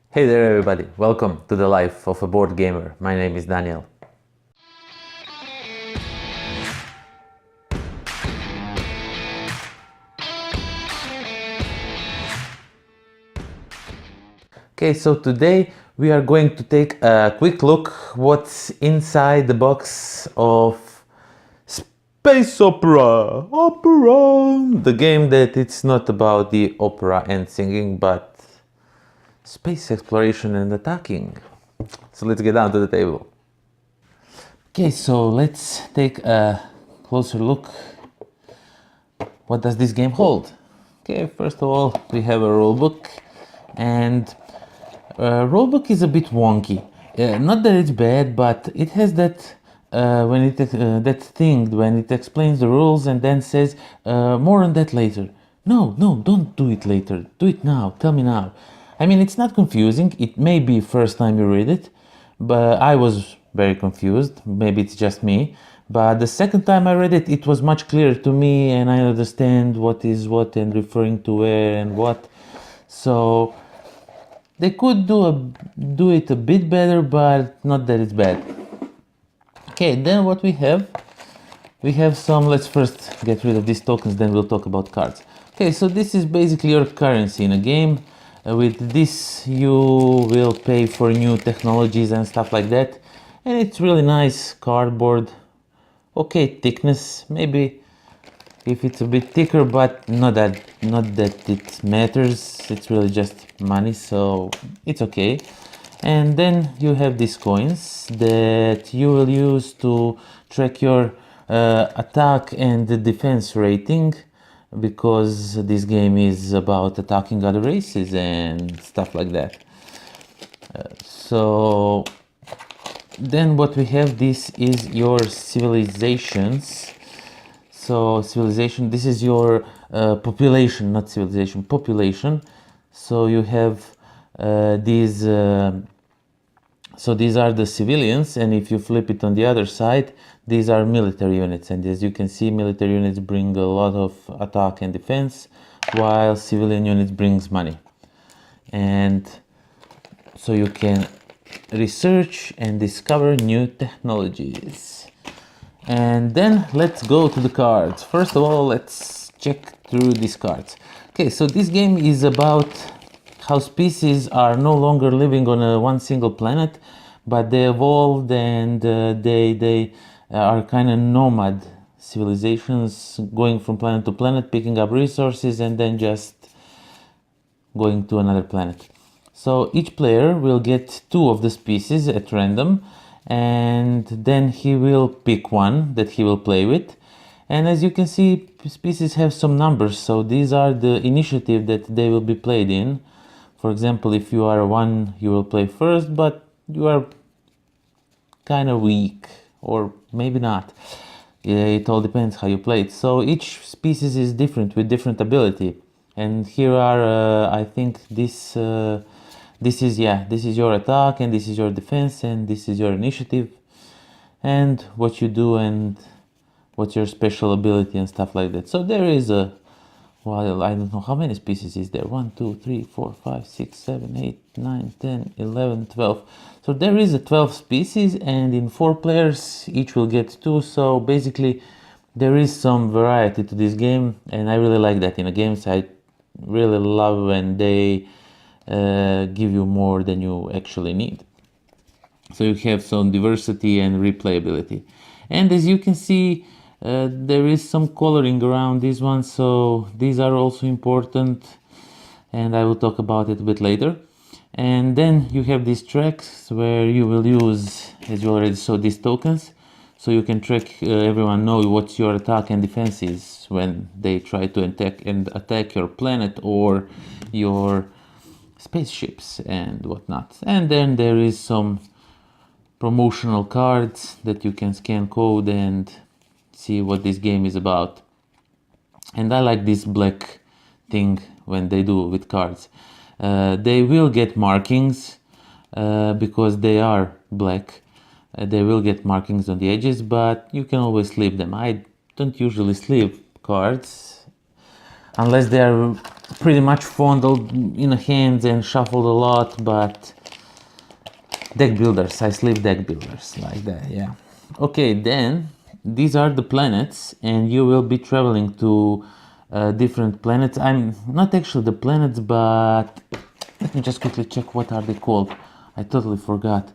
Hey there everybody, welcome to the life of a board gamer. My name is Daniel. Okay, so today we are going to take a quick look what's inside the box of Space Opera! The game that it's not about the opera and singing, but space exploration and attacking. So let's get down to the table. Okay, so let's take a closer look. What does this game hold? Okay, first of all, we have a rulebook, and rulebook is a bit wonky. Not that it's bad, but it has that that thing when it explains the rules and then says more on that later. No, don't do it later. Do it now. Tell me now. I mean, it's not confusing. It may be first time you read it, but I was very confused. Maybe it's just me. But the second time I read it, it was much clearer to me, and I understand what is what and referring to where and what. So they could do it a bit better, but not that it's bad. Okay, then what we have some, let's first get rid of these tokens, then we'll talk about cards. Okay, so this is basically your currency in a game. With this you will pay for new technologies and stuff like that. And it's really nice cardboard. Okay, thickness, maybe if it's a bit thicker, but not that it matters. It's really just money, so it's okay. And then you have these coins that you will use to track your attack and the defense rating, because this game is about attacking other races and stuff like that. So then what we have, this is your civilizations. So civilization, this is your population, not civilization, population. So you have these, so these are the civilians, and if you flip it on the other side, these are military units. And as you can see, military units bring a lot of attack and defense, while civilian units brings money. And so you can research and discover new technologies. And then let's go to the cards. First of all, let's check through these cards. Okay, so this game is about how species are no longer living on one single planet, but they evolved, and they are kind of nomad civilizations, going from planet to planet, picking up resources, and then just going to another planet. So each player will get 2 of the species at random, and then he will pick one that he will play with. And as you can see, species have some numbers, so these are the initiative that they will be played in. For example, if you are 1, you will play first, but you are kind of weak, or maybe not. It all depends how you play it. So each species is different with different ability. And here are, I think this is your attack, and this is your defense, and this is your initiative, and what you do, and what's your special ability and stuff like that. So there is a, well, I don't know how many species is there. 1, 2, 3, 4, 5, 6, 7, 8, 9, 10, 11, 12. So there is a 12 species, and in 4 players each will get 2. So basically there is some variety to this game, and I really like that in a games. I really love when they give you more than you actually need. So you have some diversity and replayability. And as you can see, there is some coloring around this one, so these are also important, and I will talk about it a bit later. And then you have these tracks where you will use, as you already saw, these tokens, so you can track, everyone know what's your attack and defense is when they try to attack your planet or your spaceships and whatnot. And then there is some promotional cards that you can scan code and see what this game is about. And I like this black thing when they do with cards. They will get markings because they are black. They will get markings on the edges, but you can always sleeve them. I don't usually sleeve cards unless they are pretty much fondled in the hands and shuffled a lot, but deck builders, I sleeve deck builders like that, yeah. Okay, then these are the planets, and you will be traveling to different planets. I'm not actually the planets, but let me just quickly check what are they called. I totally forgot.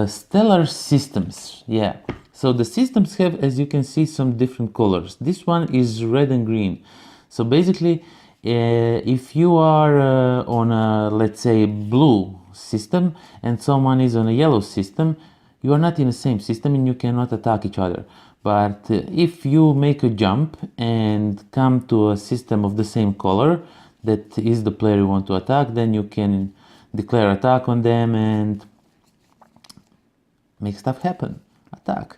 Stellar systems, yeah. So the systems have, as you can see, some different colors. This one is red and green. So basically, if you are on a, let's say, blue system and someone is on a yellow system, you are not in the same system and you cannot attack each other. But if you make a jump and come to a system of the same color, that is the player you want to attack, then you can declare attack on them and make stuff happen. Attack.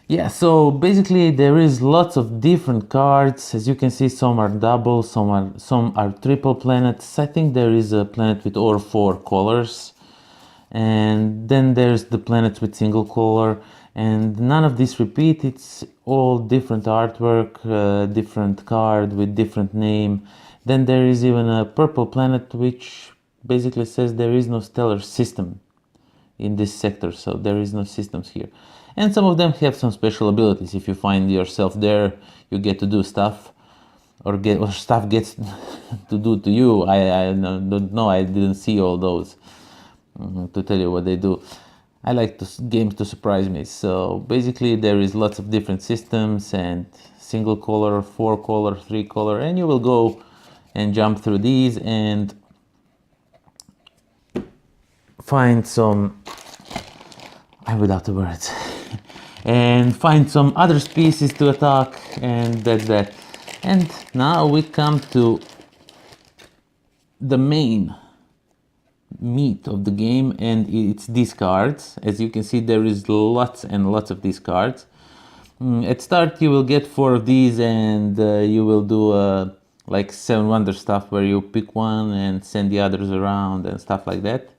Yeah, so basically there is lots of different cards. As you can see, some are double, some are triple planets. I think there is a planet with all 4 colors. And then there's the planets with single color, and none of these repeat. It's all different artwork, different card with different name. Then there is even a purple planet which basically says there is no stellar system in this sector, so there is no systems here. And some of them have some special abilities. If you find yourself there, you get to do stuff, or stuff gets to do to you. I don't know, I didn't see all those to tell you what they do. I like games to surprise me. So basically there is lots of different systems, and single color, 4 color, 3 color, and you will go and jump through these and find some, I'm without the words, and find some other species to attack, and that's that. And now we come to the main meat of the game, and it's these cards. As you can see, there is lots and lots of these cards. At start you will get 4 of these, and you will do like 7 wonder stuff where you pick one and send the others around and stuff like that.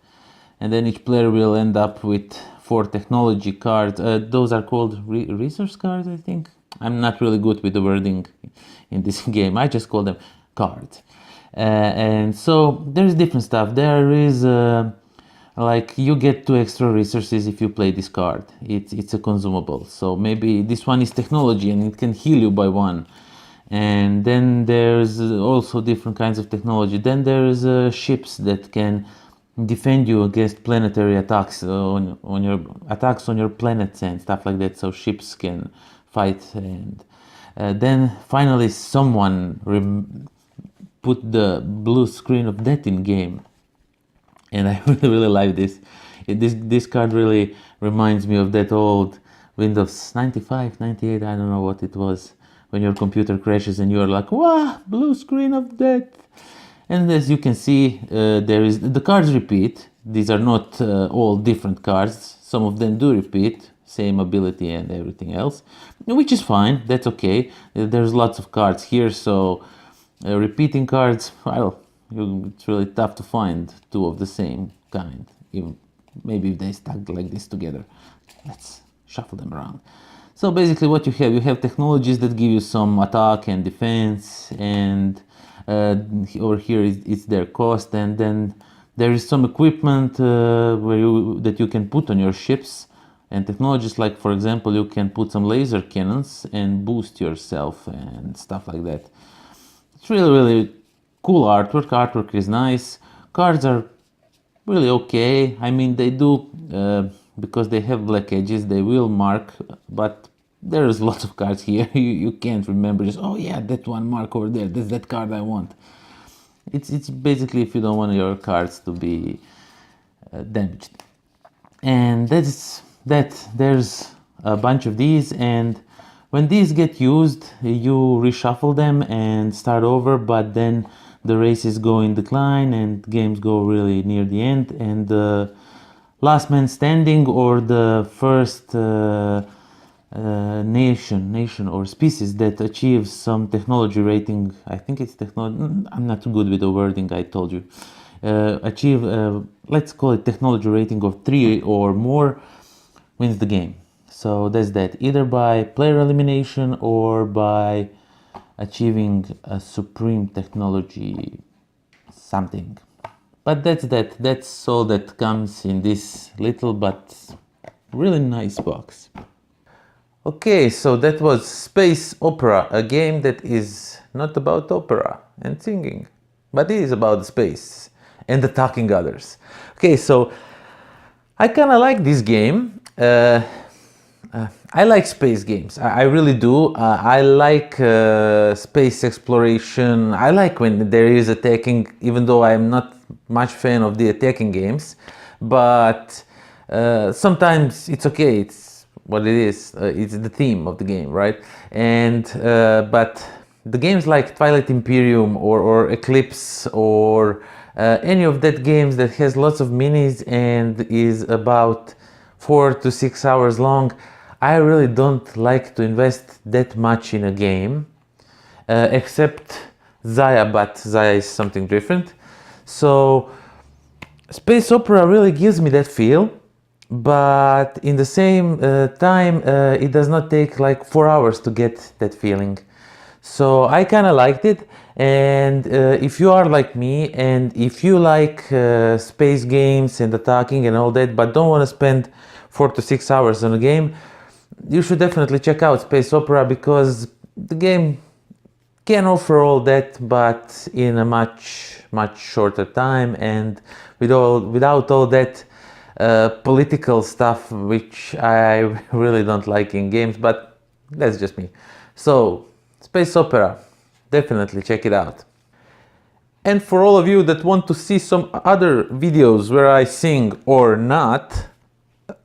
And then each player will end up with 4 technology cards. Those are called resource cards, I think. I'm not really good with the wording in this game. I just call them cards. And so there's different stuff. There is like you get 2 extra resources if you play this card. It's a consumable. So maybe this one is technology and it can heal you by 1. And then there's also different kinds of technology. Then there's ships that can defend you against planetary attacks on your attacks on your planets and stuff like that. So ships can fight. And then finally someone put the blue screen of death in game, and I really like this. This card really reminds me of that old Windows 95, 98, I don't know what it was, when your computer crashes and you're like, wow, blue screen of death. And as you can see, there is the cards repeat. These are not all different cards. Some of them do repeat, same ability and everything else, which is fine. That's okay. There's lots of cards here, so repeating cards, well, it's really tough to find 2 of the same kind. Even maybe if they stack like this together. Let's shuffle them around. So basically what you have technologies that give you some attack and defense, and over here it's their cost, and then there is some equipment that you can put on your ships, and technologies like, for example, you can put some laser cannons and boost yourself and stuff like that. It's really cool artwork. Artwork is nice. Cards are really okay. I mean, they do, because they have black edges, they will mark, but there's lots of cards here. You can't remember just, oh yeah, that one mark over there, that's that card I want. It's basically if you don't want your cards to be damaged. And that's that. There's a bunch of these, and when these get used, you reshuffle them and start over, but then the races go in decline and games go really near the end, and the last man standing, or the first nation or species that achieves some technology rating, I think it's technology, I'm not too good with the wording, I told you, achieve, let's call it technology rating of 3 or more, wins the game. So that's that, either by player elimination or by achieving a supreme technology something. But that's all that comes in this little but really nice box. Okay, so that was Space Opera, a game that is not about opera and singing, but it is about space and attacking others. Okay, so I kind of like this game. I like space games. I really do. I like space exploration. I like when there is attacking, even though I'm not much fan of the attacking games. But sometimes it's okay. It's what it is. It's the theme of the game, right? And but the games like Twilight Imperium or Eclipse or any of that games that has lots of minis and is about 4 to 6 hours long, I really don't like to invest that much in a game, except Zaya, but Zaya is something different. So Space Opera really gives me that feel, but in the same time, it does not take like 4 hours to get that feeling. So I kind of liked it, and if you are like me and if you like space games and attacking and all that, but don't want to spend 4 to 6 hours on a game, you should definitely check out Space Opera, because the game can offer all that, but in a much shorter time and without all that political stuff, which I really don't like in games, but that's just me. So Space Opera, definitely check it out. And for all of you that want to see some other videos where I sing or not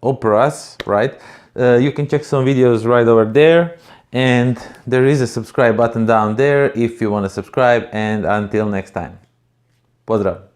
operas, right? You can check some videos right over there, and there is a subscribe button down there if you want to subscribe. And until next time, pozdrav!